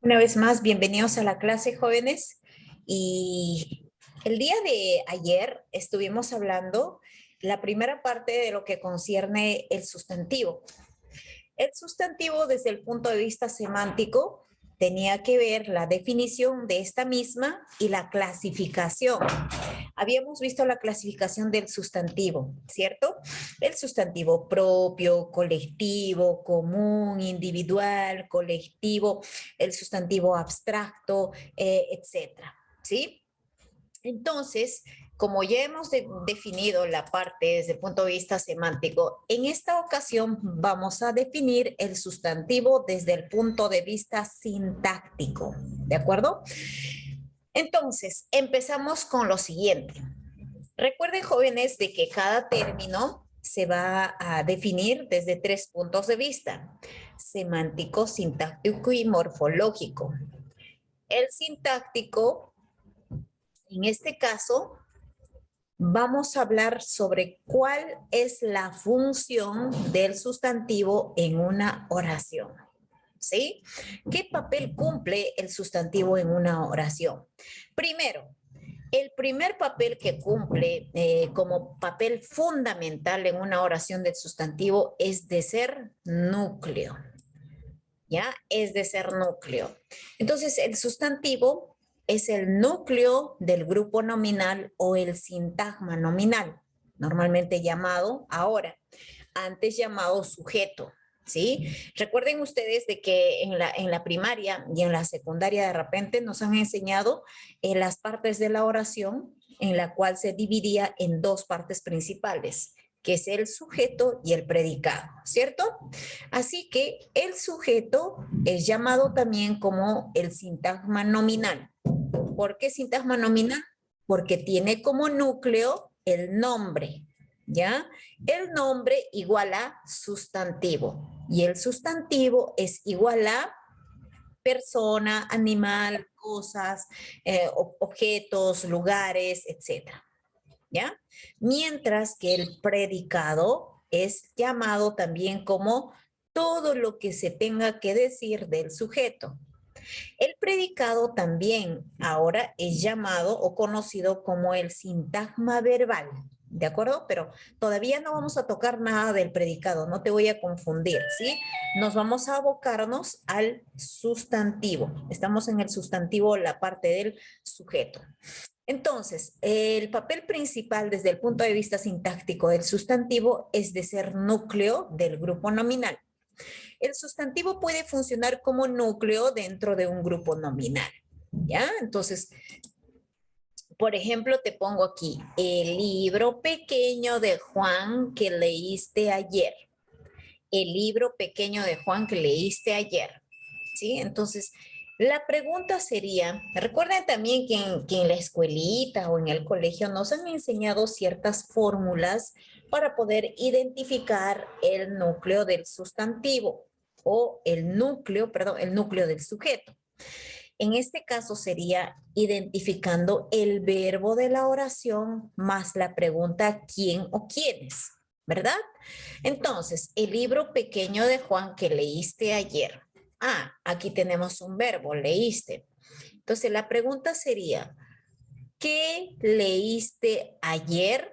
Una vez más, bienvenidos a la clase, jóvenes. Y el día de ayer estuvimos hablando la primera parte de lo que concierne el sustantivo. El sustantivo, desde el punto de vista semántico, tenía que ver la definición de esta misma y la clasificación. Habíamos visto la clasificación del sustantivo, ¿cierto? El sustantivo propio, colectivo, común, individual, colectivo, el sustantivo abstracto, etcétera, ¿sí? Entonces, como ya hemos definido la parte desde el punto de vista semántico, en esta ocasión vamos a definir el sustantivo desde el punto de vista sintáctico, ¿de acuerdo? Entonces, empezamos con lo siguiente. Recuerden, jóvenes, de que cada término se va a definir desde tres puntos de vista: semántico, sintáctico y morfológico. El sintáctico, en este caso, vamos a hablar sobre cuál es la función del sustantivo en una oración. ¿Sí? ¿Qué papel cumple el sustantivo en una oración? Primero, el primer papel que cumple como papel fundamental en una oración del sustantivo es de ser núcleo. ¿Ya? Es de ser núcleo. Entonces, el sustantivo es el núcleo del grupo nominal o el sintagma nominal, normalmente llamado ahora, antes llamado sujeto. ¿Sí? Recuerden ustedes de que en la primaria y en la secundaria de repente nos han enseñado las partes de la oración en la cual se dividía en dos partes principales, que es el sujeto y el predicado, ¿cierto? Así que el sujeto es llamado también como el sintagma nominal. ¿Por qué sintagma nominal? Porque tiene como núcleo el nombre, ¿ya? El nombre igual a sustantivo y el sustantivo es igual a persona, animal, cosas, objetos, lugares, etcétera, ¿ya? Mientras que el predicado es llamado también como todo lo que se tenga que decir del sujeto. El predicado también ahora es llamado o conocido como el sintagma verbal, ¿de acuerdo? Pero todavía no vamos a tocar nada del predicado, no te voy a confundir, ¿sí? Nos vamos a abocarnos al sustantivo. Estamos en el sustantivo, la parte del sujeto. Entonces, el papel principal desde el punto de vista sintáctico del sustantivo es de ser núcleo del grupo nominal. El sustantivo puede funcionar como núcleo dentro de un grupo nominal, ¿ya? Entonces, por ejemplo, te pongo aquí el libro pequeño de Juan que leíste ayer. El libro pequeño de Juan que leíste ayer, ¿sí? Entonces, la pregunta sería, recuerden también que en la escuelita o en el colegio nos han enseñado ciertas fórmulas para poder identificar el núcleo del sustantivo o el núcleo, perdón, el núcleo del sujeto. En este caso sería identificando el verbo de la oración más la pregunta quién o quiénes, ¿verdad? Entonces, el libro pequeño de Juan que leíste ayer. Ah, aquí tenemos un verbo, leíste. Entonces, la pregunta sería, ¿qué leíste ayer?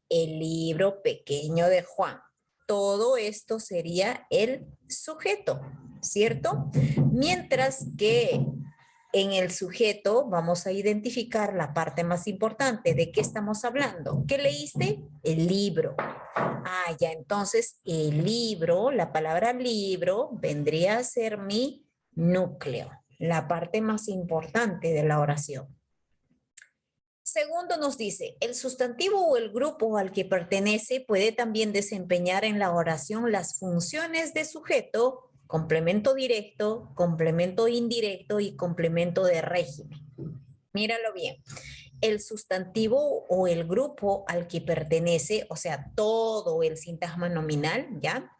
El libro pequeño de Juan. Todo esto sería el sujeto, ¿cierto? Mientras que en el sujeto vamos a identificar la parte más importante. ¿De qué estamos hablando? ¿Qué leíste? El libro. Ah, ya, entonces el libro, la palabra libro, vendría a ser mi núcleo, la parte más importante de la oración. Segundo nos dice, el sustantivo o el grupo al que pertenece puede también desempeñar en la oración las funciones de sujeto, complemento directo, complemento indirecto y complemento de régimen. Míralo bien. El sustantivo o el grupo al que pertenece, o sea, todo el sintagma nominal, ¿ya?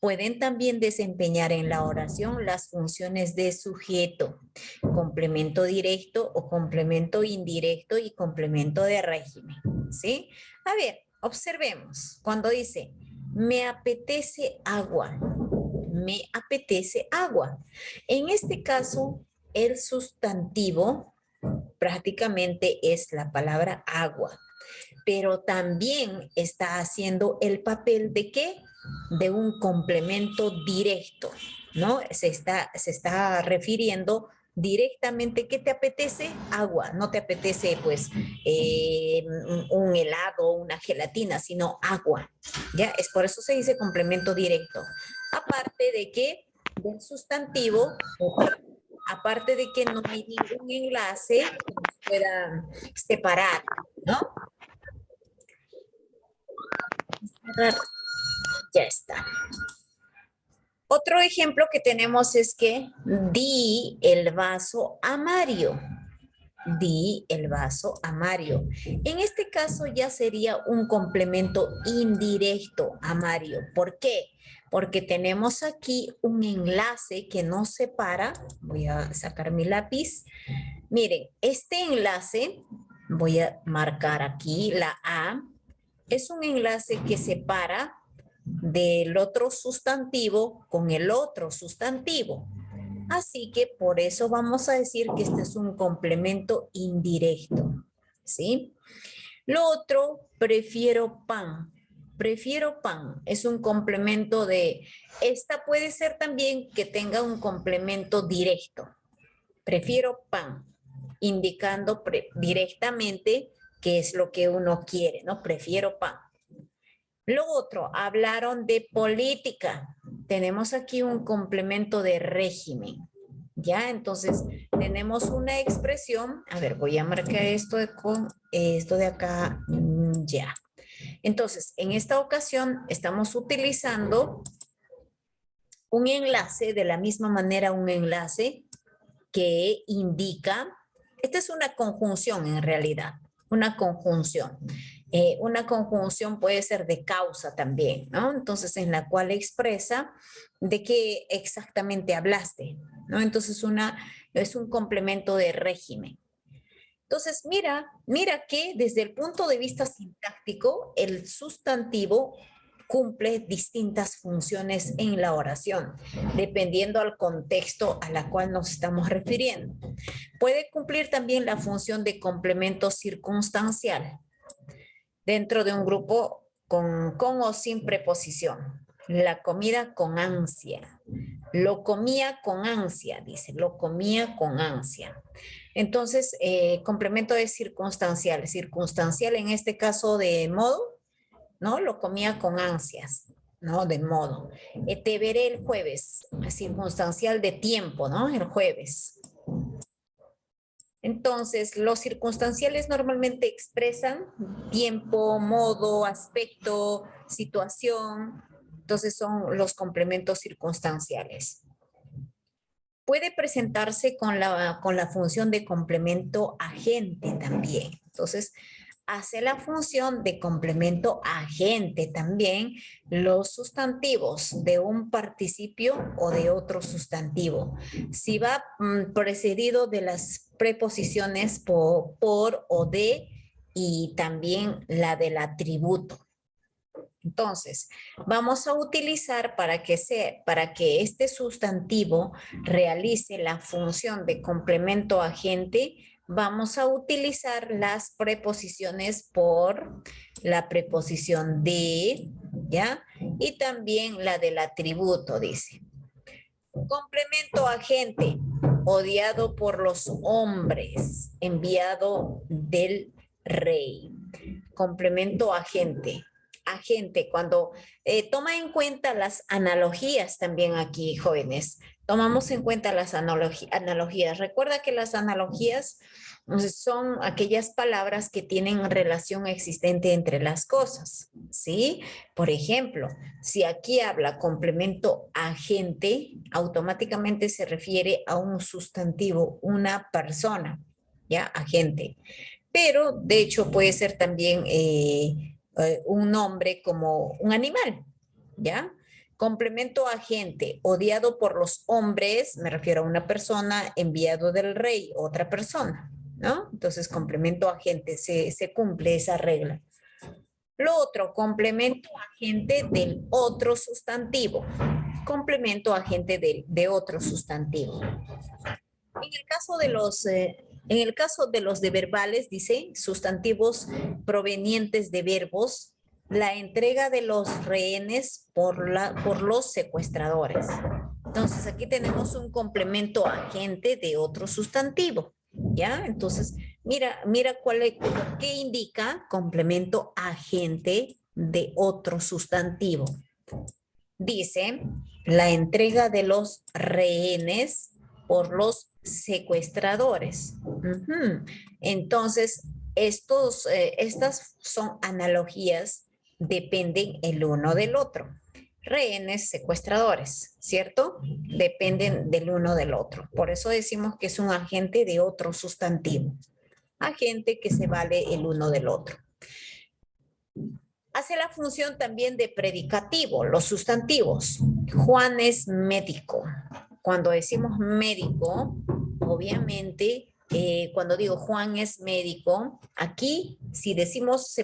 Pueden también desempeñar en la oración las funciones de sujeto, complemento directo o complemento indirecto y complemento de régimen, ¿sí? A ver, observemos. Cuando dice, me apetece agua, me apetece agua. En este caso, el sustantivo prácticamente es la palabra agua, pero también está haciendo el papel de ¿qué? De un complemento directo, ¿no? Se está refiriendo directamente, ¿qué te apetece? Agua, no te apetece pues un helado, una gelatina, sino agua, ¿ya? Es por eso se dice complemento directo. Aparte de que del sustantivo, aparte de que no hay ningún enlace que nos pueda separar, ¿no? Ya está. Otro ejemplo que tenemos es que di el vaso a Mario. Di el vaso a Mario. En este caso ya sería un complemento indirecto a Mario. ¿Por qué? Porque tenemos aquí un enlace que nos separa. Voy a sacar mi lápiz. Miren, este enlace, voy a marcar aquí la A, es un enlace que separa del otro sustantivo con el otro sustantivo. Así que por eso vamos a decir que este es un complemento indirecto, ¿sí? Lo otro, prefiero pan. Prefiero pan. Es un complemento de... Esta puede ser también que tenga un complemento directo. Prefiero pan, indicando directamente qué es lo que uno quiere, ¿no? Prefiero pan. Lo otro, hablaron de política. Tenemos aquí un complemento de régimen. ¿Ya? Entonces, tenemos una expresión. A ver, voy a marcar esto de acá. Ya. Entonces, en esta ocasión estamos utilizando un enlace, de la misma manera un enlace que indica, esta es una conjunción en realidad, una conjunción. Una conjunción puede ser de causa también, ¿no? Entonces, en la cual expresa de qué exactamente hablaste, ¿no? Entonces, es un complemento de régimen. Entonces, mira que desde el punto de vista sintáctico, el sustantivo cumple distintas funciones en la oración, dependiendo al contexto a la cual nos estamos refiriendo. Puede cumplir también la función de complemento circunstancial dentro de un grupo con o sin preposición. La comida con ansia. Lo comía con ansia, dice, lo comía con ansia. Entonces, complemento de circunstancial. Circunstancial en este caso de modo, ¿no? Lo comía con ansias, ¿no? De modo. Te veré el jueves. Circunstancial de tiempo, ¿no? El jueves. Entonces, los circunstanciales normalmente expresan tiempo, modo, aspecto, situación. Entonces, son los complementos circunstanciales. Puede presentarse con la función de complemento agente también. Entonces, hace la función de complemento agente también los sustantivos de un participio o de otro sustantivo. Si va precedido de las preposiciones por o de y también la del atributo. Entonces, vamos a utilizar para que este sustantivo realice la función de complemento agente, vamos a utilizar las preposiciones por, la preposición de, ¿ya? Y también la del atributo, dice. Complemento agente, odiado por los hombres, enviado del rey. Complemento agente. Agente, cuando toma en cuenta las analogías también aquí, jóvenes. Tomamos en cuenta las analogías. Recuerda que las analogías son aquellas palabras que tienen relación existente entre las cosas, ¿sí? Por ejemplo, si aquí habla complemento agente, automáticamente se refiere a un sustantivo, una persona, ¿ya? Agente. Pero, de hecho, puede ser también un nombre como un animal, ¿ya? Complemento agente, odiado por los hombres, me refiero a una persona, enviado del rey, otra persona, ¿no? Entonces, complemento agente, se cumple esa regla. Lo otro, complemento agente del otro sustantivo. complemento agente de otro sustantivo. En el caso de los de verbales, dice, sustantivos provenientes de verbos, la entrega de los rehenes por los secuestradores. Entonces, aquí tenemos un complemento agente de otro sustantivo, ¿ya? Entonces, mira qué indica complemento agente de otro sustantivo. Dice, la entrega de los rehenes por los secuestradores. Entonces, estas son analogías, dependen el uno del otro. Rehenes, secuestradores, ¿cierto? Dependen del uno del otro. Por eso decimos que es un agente de otro sustantivo. Agente que se vale el uno del otro. Hace la función también de predicativo, los sustantivos. Juan es médico. Cuando decimos médico, obviamente, cuando digo Juan es médico, aquí si decimos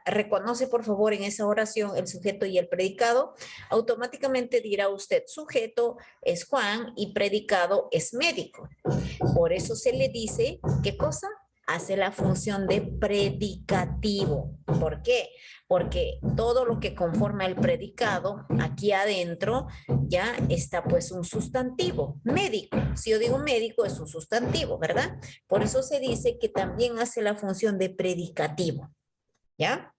reconoce por favor en esa oración el sujeto y el predicado, automáticamente dirá usted sujeto es Juan y predicado es médico. Por eso se le dice, ¿qué cosa? Hace la función de predicativo. ¿Por qué? Porque todo lo que conforma el predicado, aquí adentro ya está pues un sustantivo, médico. Si yo digo médico es un sustantivo, ¿verdad? Por eso se dice que también hace la función de predicativo, ¿ya?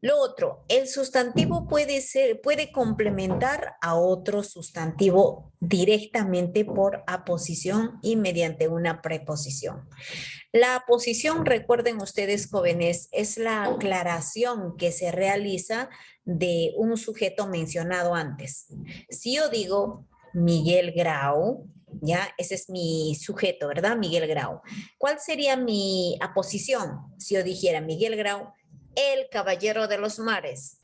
Lo otro, el sustantivo puede complementar a otro sustantivo directamente por aposición y mediante una preposición. La aposición, recuerden ustedes jóvenes, es la aclaración que se realiza de un sujeto mencionado antes. Si yo digo Miguel Grau, ya, ese es mi sujeto, ¿verdad? Miguel Grau. ¿Cuál sería mi aposición si yo dijera Miguel Grau, el caballero de los mares?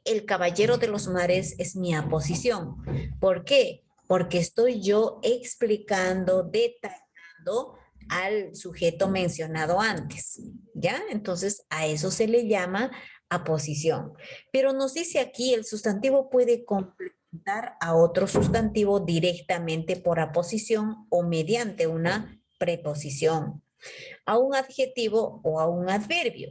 El caballero de los mares es mi aposición. ¿Por qué? Porque estoy yo explicando, detallando al sujeto mencionado antes, ¿ya? Entonces, a eso se le llama aposición. Pero nos dice aquí, el sustantivo puede complementar a otro sustantivo directamente por aposición o mediante una preposición, a un adjetivo o a un adverbio.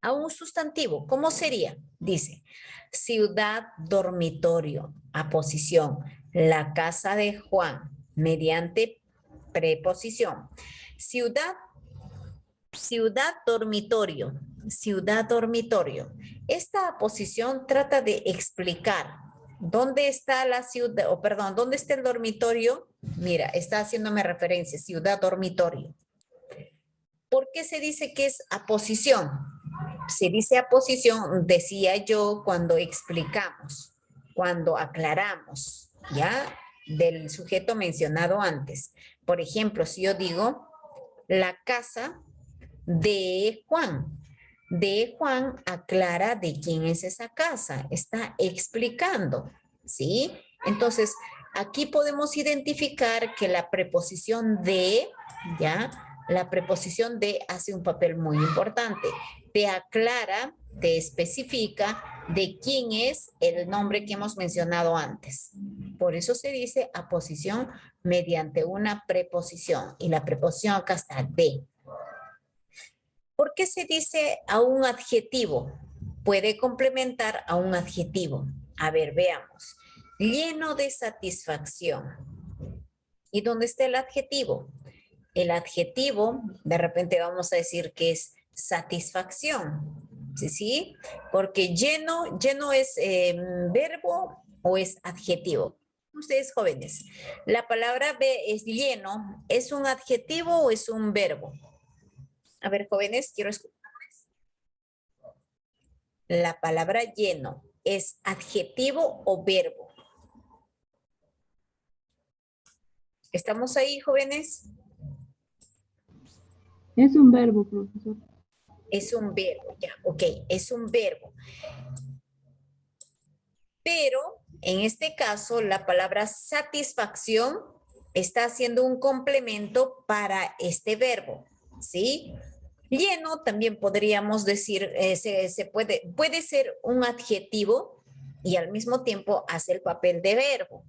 A un sustantivo, ¿cómo sería? Dice, ciudad dormitorio, aposición, la casa de Juan, mediante preposición. Ciudad dormitorio, ciudad dormitorio. Esta aposición trata de explicar dónde está la ciudad, o perdón, dónde está el dormitorio. Mira, está haciéndome referencia, ciudad dormitorio. ¿Por qué se dice que es aposición? Se dice aposición, decía yo, cuando explicamos, cuando aclaramos, ¿ya? Del sujeto mencionado antes. Por ejemplo, si yo digo, la casa de Juan aclara de quién es esa casa, está explicando, ¿sí? Entonces, aquí podemos identificar que la preposición de, ¿ya? La preposición de hace un papel muy importante. Te aclara, te especifica de quién es el nombre que hemos mencionado antes. Por eso se dice aposición mediante una preposición. Y la preposición acá está de. ¿Por qué se dice a un adjetivo? Puede complementar a un adjetivo. A ver, veamos. Lleno de satisfacción. ¿Y dónde está el adjetivo? El adjetivo, de repente vamos a decir que es satisfacción. ¿Sí? ¿Sí? Porque lleno es verbo o es adjetivo. Ustedes jóvenes, la palabra es lleno, ¿es un adjetivo o es un verbo? A ver, jóvenes, quiero escucharles. La palabra lleno, ¿es adjetivo o verbo? ¿Estamos ahí, jóvenes? Es un verbo, profesor. Es un verbo, ya, ok, es un verbo. Pero en este caso, la palabra satisfacción está haciendo un complemento para este verbo, ¿sí? Lleno también podríamos decir, puede ser un adjetivo, y al mismo tiempo hace el papel de verbo,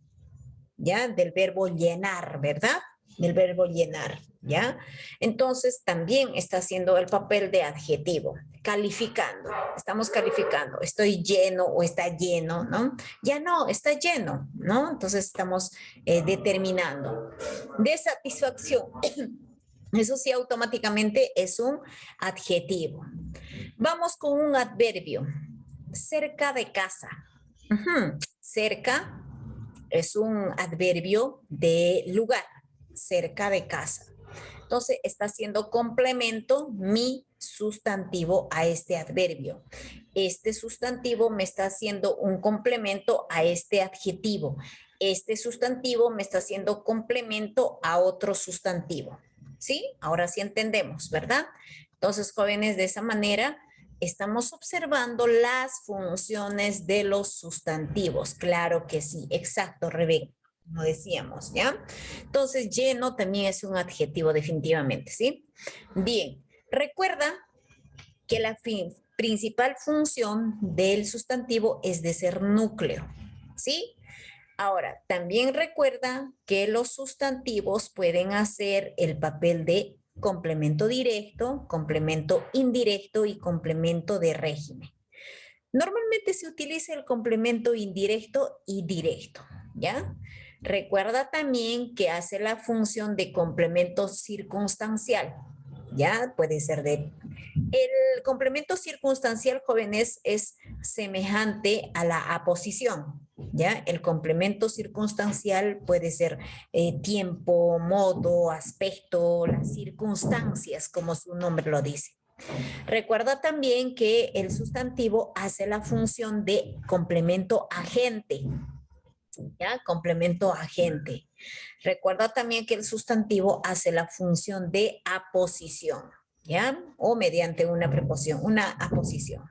¿ya? Del verbo llenar, ¿verdad? Del verbo llenar, ¿ya? Entonces también está haciendo el papel de adjetivo, calificando. Estamos calificando, estoy lleno o está lleno, ¿no? Ya no, está lleno, ¿no? Entonces estamos determinando. De satisfacción. Eso sí, automáticamente es un adjetivo. Vamos con un adverbio. Cerca de casa. Cerca es un adverbio de lugar, cerca de casa. Entonces está haciendo complemento mi sustantivo a este adverbio. Este sustantivo me está haciendo un complemento a este adjetivo. Este sustantivo me está haciendo complemento a otro sustantivo. ¿Sí? Ahora sí entendemos, ¿verdad? Entonces, jóvenes, de esa manera estamos observando las funciones de los sustantivos. Claro que sí, exacto, Rebeca, como decíamos, ¿ya? Entonces, lleno también es un adjetivo definitivamente, ¿sí? Bien, recuerda que la principal función del sustantivo es de ser núcleo, ¿sí? Ahora, también recuerda que los sustantivos pueden hacer el papel de complemento directo, complemento indirecto y complemento de régimen. Normalmente se utiliza el complemento indirecto y directo, ¿ya? Recuerda también que hace la función de complemento circunstancial, ¿ya? Puede ser de... El complemento circunstancial, jóvenes, es semejante a la aposición, ¿ya? El complemento circunstancial puede ser tiempo, modo, aspecto, las circunstancias, como su nombre lo dice. Recuerda también que el sustantivo hace la función de complemento agente, ¿ya? Complemento agente. Recuerda también que el sustantivo hace la función de aposición, ¿ya? O mediante una preposición, una aposición.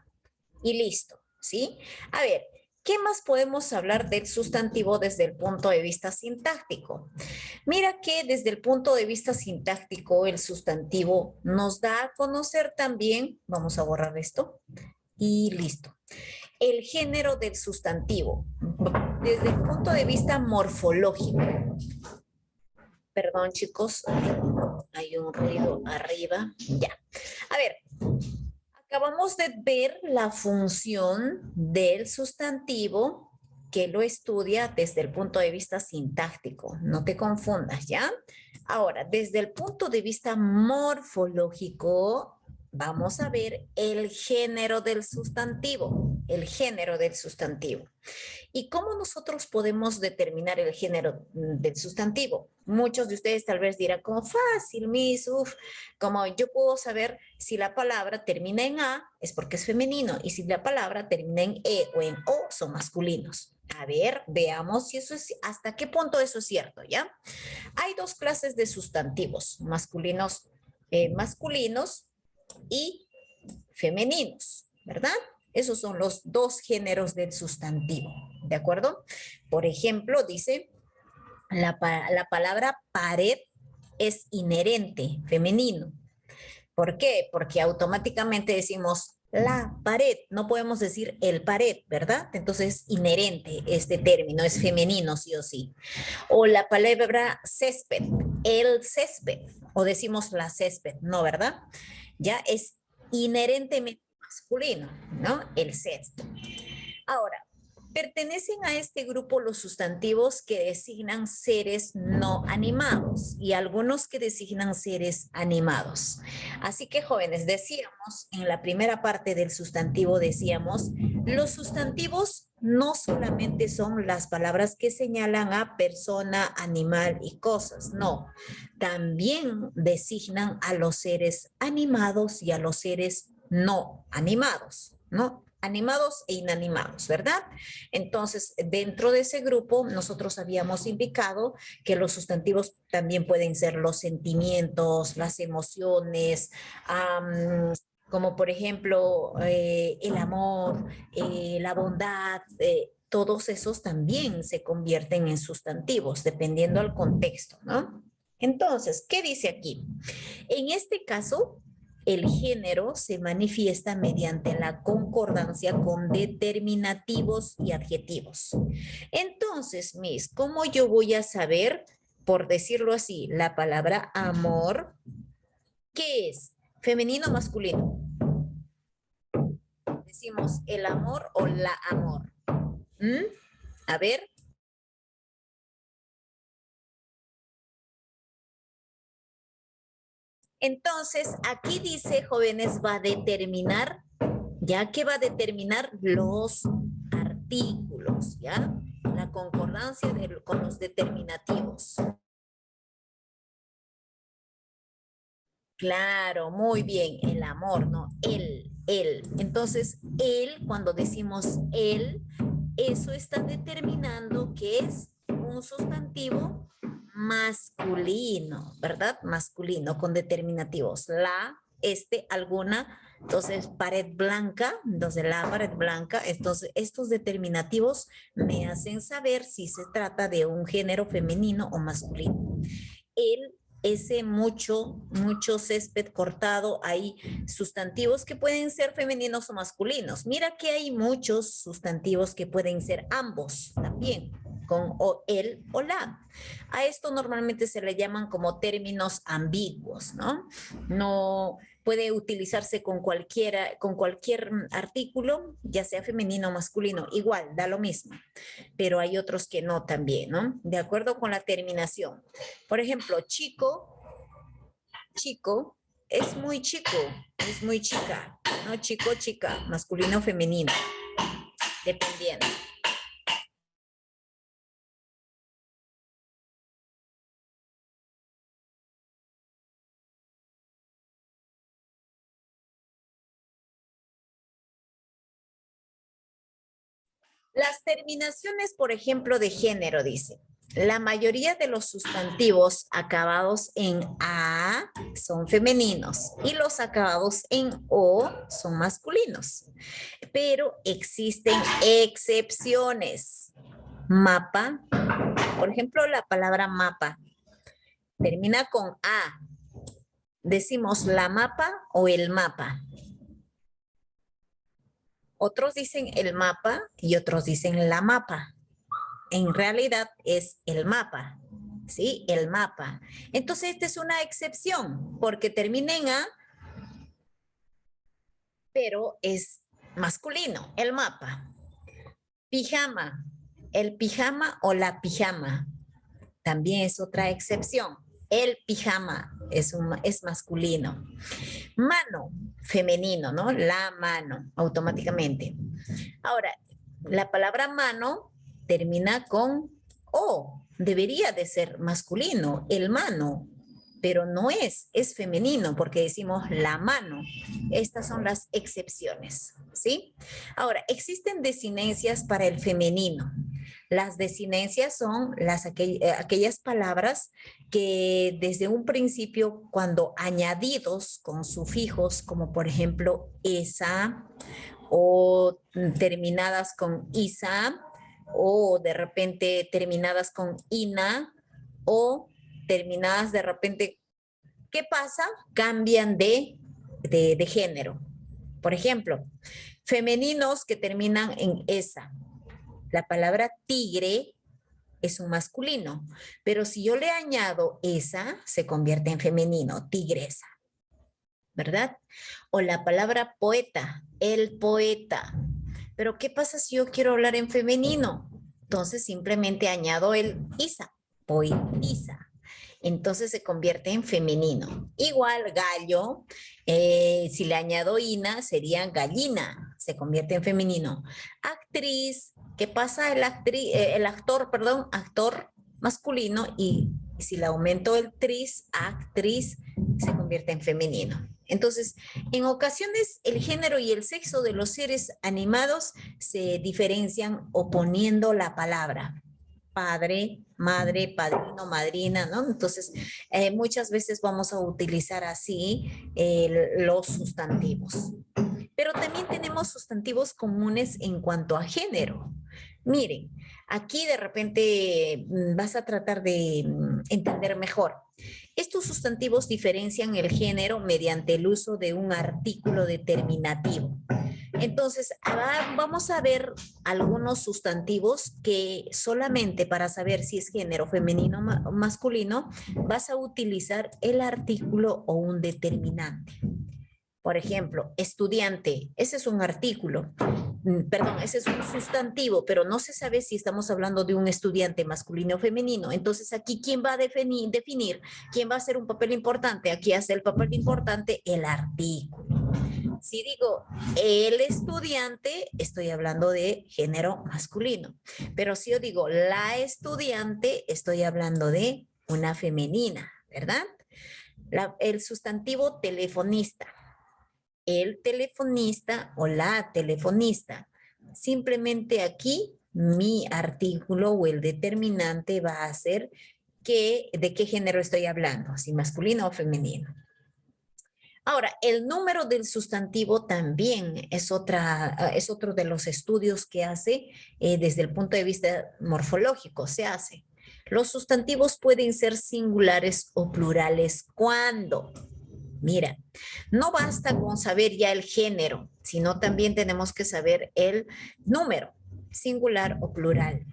Y listo, ¿sí? A ver, ¿qué más podemos hablar del sustantivo desde el punto de vista sintáctico? Mira que desde el punto de vista sintáctico, el sustantivo nos da a conocer también, vamos a borrar esto, y listo, el género del sustantivo. Desde el punto de vista morfológico. Perdón, chicos, hay un ruido arriba. Ya. A ver, acabamos de ver la función del sustantivo que lo estudia desde el punto de vista sintáctico. No te confundas, ¿ya? Ahora, desde el punto de vista morfológico, vamos a ver el género del sustantivo. El género del sustantivo. ¿Y cómo nosotros podemos determinar el género del sustantivo? Muchos de ustedes tal vez dirán, como fácil, Miss, como yo puedo saber si la palabra termina en A es porque es femenino y si la palabra termina en E o en O son masculinos. A ver, veamos si eso es, hasta qué punto eso es cierto, ¿ya? Hay dos clases de sustantivos, masculinos y femeninos, ¿verdad? Esos son los dos géneros del sustantivo, ¿de acuerdo? Por ejemplo, dice, la palabra pared es inherente, femenino. ¿Por qué? Porque automáticamente decimos la pared, no podemos decir el pared, ¿verdad? Entonces, inherente este término, es femenino sí o sí. O la palabra césped, el césped, o decimos la césped, ¿no, verdad? Ya es inherentemente masculino, ¿no? El césped. Ahora, pertenecen a este grupo los sustantivos que designan seres no animados y algunos que designan seres animados. Así que, jóvenes, decíamos en la primera parte del sustantivo, decíamos, los sustantivos no solamente son las palabras que señalan a persona, animal y cosas, no. También designan a los seres animados y a los seres no animados, ¿no? Animados e inanimados, ¿verdad? Entonces, dentro de ese grupo, nosotros habíamos indicado que los sustantivos también pueden ser los sentimientos, las emociones, como por ejemplo el amor, la bondad, todos esos también se convierten en sustantivos, dependiendo del contexto, ¿no? Entonces, ¿qué dice aquí? En este caso, el género se manifiesta mediante la concordancia con determinativos y adjetivos. Entonces, Miss, ¿cómo yo voy a saber, por decirlo así, la palabra amor? ¿Qué es? ¿Femenino o masculino? Decimos el amor o la amor. ¿Mm? A ver. Entonces, aquí dice, jóvenes, va a determinar, ya que va a determinar los artículos, ¿ya? La concordancia con los determinativos. Claro, muy bien, el amor, ¿no? Él. Entonces, él, cuando decimos él, eso está determinando que es un sustantivo masculino, ¿verdad? Masculino, con determinativos. La, alguna, entonces pared blanca, entonces la pared blanca, entonces estos determinativos me hacen saber si se trata de un género femenino o masculino. El, ese mucho césped cortado, hay sustantivos que pueden ser femeninos o masculinos. Mira que hay muchos sustantivos que pueden ser ambos también, con o el o la. A esto normalmente se le llaman como términos ambiguos, ¿no? No puede utilizarse con cualquier artículo, ya sea femenino o masculino, igual, da lo mismo, pero hay otros que no también, ¿no? De acuerdo con la terminación. Por ejemplo, chico es muy chico, es muy chica, ¿no? Chico, chica, masculino, femenino, dependiendo. Las terminaciones, por ejemplo, de género, dice. La mayoría de los sustantivos acabados en A son femeninos y los acabados en O son masculinos. Pero existen excepciones. Mapa, por ejemplo, la palabra mapa termina con A. Decimos la mapa o el mapa. Otros dicen el mapa y otros dicen la mapa. En realidad es el mapa, ¿sí? El mapa. Entonces, esta es una excepción porque termina en A, pero es masculino, el mapa. Pijama, el pijama o la pijama, también es otra excepción. El pijama es masculino. Mano, femenino, ¿no? La mano, automáticamente. Ahora, la palabra mano termina con O. Debería de ser masculino, el mano, pero no es femenino porque decimos la mano. Estas son las excepciones, ¿sí? Ahora, existen desinencias para el femenino. Las desinencias son aquellas palabras que desde un principio, cuando añadidos con sufijos, como por ejemplo esa, o terminadas con isa, o de repente terminadas con ina, o terminadas de repente, ¿qué pasa? Cambian de género. Por ejemplo, femeninos que terminan en esa. La palabra tigre es un masculino, pero si yo le añado esa, se convierte en femenino, tigresa, ¿verdad? O la palabra poeta, el poeta. Pero ¿qué pasa si yo quiero hablar en femenino? Entonces simplemente añado el isa, poetisa. Entonces se convierte en femenino. Igual gallo, si le añado ina, sería gallina, se convierte en femenino. Actriz, ¿qué pasa? El actor, perdón, actor masculino, y si le aumento el tris, actriz, se convierte en femenino. Entonces, en ocasiones el género y el sexo de los seres animados se diferencian oponiendo la palabra padre, madre, padrino, madrina, ¿no? Entonces, muchas veces vamos a utilizar así los sustantivos. Pero también tenemos sustantivos comunes en cuanto a género. Miren, Aquí de repente vas a tratar de entender mejor. Estos sustantivos diferencian el género mediante el uso de un artículo determinativo. Entonces, vamos a ver algunos sustantivos que solamente para saber si es género femenino o masculino, vas a utilizar el artículo o un determinante. Por ejemplo, estudiante, ese es un artículo, perdón, ese es un sustantivo, pero no se sabe si estamos hablando de un estudiante masculino o femenino. Entonces, aquí, ¿quién va a definir? ¿Quién va a hacer un papel importante? Aquí hace el papel importante el artículo. Si digo el estudiante, estoy hablando de género masculino. Pero si yo digo la estudiante, estoy hablando de una femenina, ¿verdad? El sustantivo telefonista. El telefonista o la telefonista. Simplemente aquí mi artículo o el determinante va a ser de qué género estoy hablando, si masculino o femenino. Ahora, el número del sustantivo también es otro de los estudios que hace desde el punto de vista morfológico, se hace. Los sustantivos pueden ser singulares o plurales cuando, mira, no basta con saber ya el género, sino también tenemos que saber el número, singular o plural.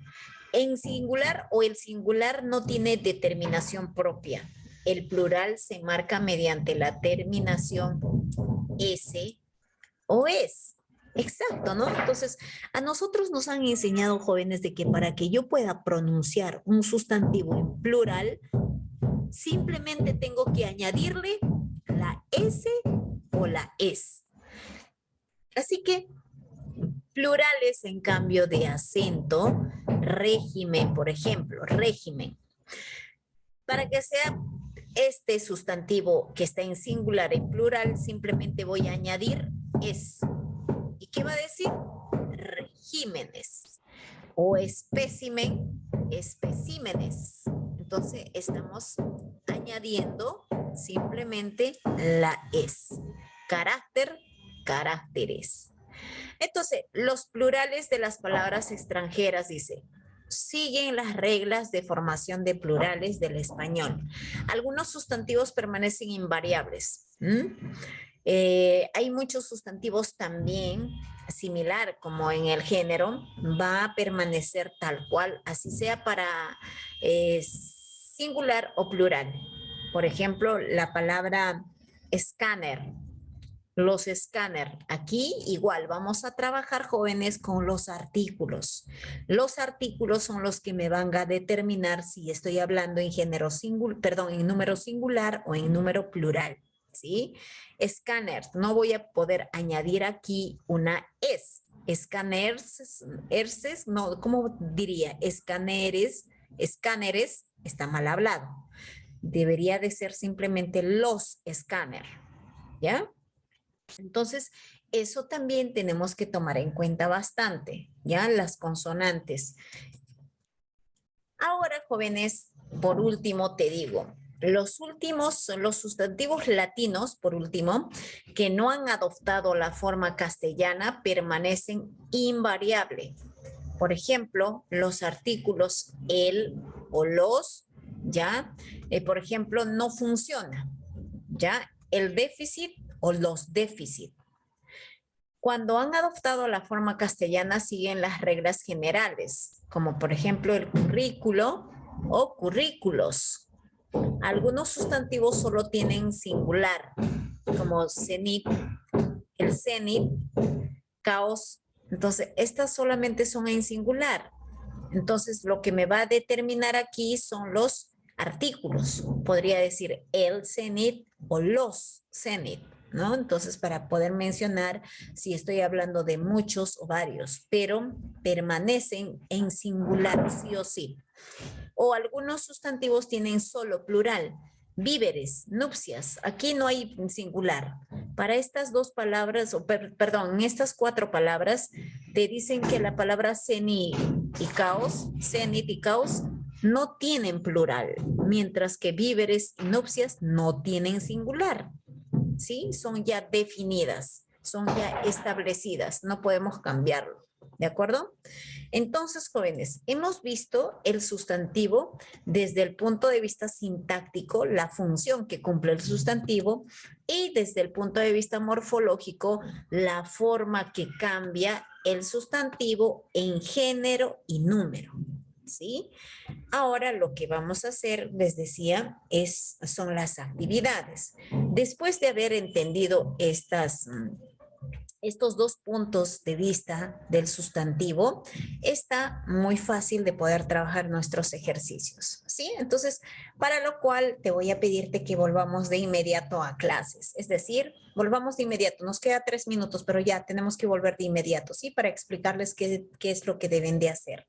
En singular o el singular no tiene determinación propia. El plural se marca mediante la terminación S o es. Exacto, ¿no? Entonces, a nosotros nos han enseñado, jóvenes, de que para que yo pueda pronunciar un sustantivo en plural, simplemente tengo que añadirle la S o la es. Así que plurales en cambio de acento, régimen, por ejemplo, régimen. Para que sea este sustantivo que está en singular en plural, simplemente voy a añadir es. ¿Y qué va a decir? Regímenes. O espécimen, especímenes. Entonces estamos añadiendo simplemente la es. Carácter, caracteres. Entonces, los plurales de las palabras extranjeras, dice, siguen las reglas de formación de plurales del español. Algunos sustantivos permanecen invariables. Hay muchos sustantivos también similar como en el género, va a permanecer tal cual, así sea para singular o plural. Por ejemplo, la palabra escáner. Los escáner. Aquí igual vamos a trabajar, jóvenes, con los artículos. Los artículos son los que me van a determinar si estoy hablando en género singular, perdón, en número singular o en número plural, ¿sí? Escáner. No voy a poder añadir aquí una es. Escáneres, no, ¿cómo diría? Escáneres, está mal hablado. Debería de ser simplemente los escáner, ¿ya? Entonces, eso también tenemos que tomar en cuenta bastante, ¿ya? Las consonantes. Ahora, jóvenes, por último te digo, los sustantivos latinos, por último, que no han adoptado la forma castellana, permanecen invariable. Por ejemplo, los artículos el o los, ¿ya? Por ejemplo, no funciona, ¿ya? El déficit o los déficit. Cuando han adoptado la forma castellana siguen las reglas generales, como por ejemplo el currículo o currículos. Algunos sustantivos solo tienen singular, como cenit, el cenit, caos. Entonces, estas solamente son en singular. Entonces, lo que me va a determinar aquí son los artículos. Podría decir el cenit o los cenit, ¿no? Entonces, para poder mencionar si estoy hablando de muchos o varios, pero permanecen en singular, sí o sí. O algunos sustantivos tienen solo plural. Víveres, nupcias, aquí no hay singular. Para estas dos palabras, perdón, en estas cuatro palabras, te dicen que la palabra cenit y caos, no tienen plural, mientras que víveres y nupcias no tienen singular. ¿Sí? Son ya definidas, son ya establecidas, no podemos cambiarlo. ¿De acuerdo? Entonces, jóvenes, hemos visto el sustantivo desde el punto de vista sintáctico, la función que cumple el sustantivo, y desde el punto de vista morfológico, la forma que cambia el sustantivo en género y número. ¿Sí? Ahora lo que vamos a hacer, les decía, son las actividades. Después de haber entendido estos dos puntos de vista del sustantivo, está muy fácil de poder trabajar nuestros ejercicios, ¿sí? Entonces, para lo cual te voy a pedirte que volvamos de inmediato a clases, es decir, volvamos de inmediato. Nos queda 3 minutos, pero ya tenemos que volver de inmediato, ¿sí? Para explicarles qué es lo que deben de hacer.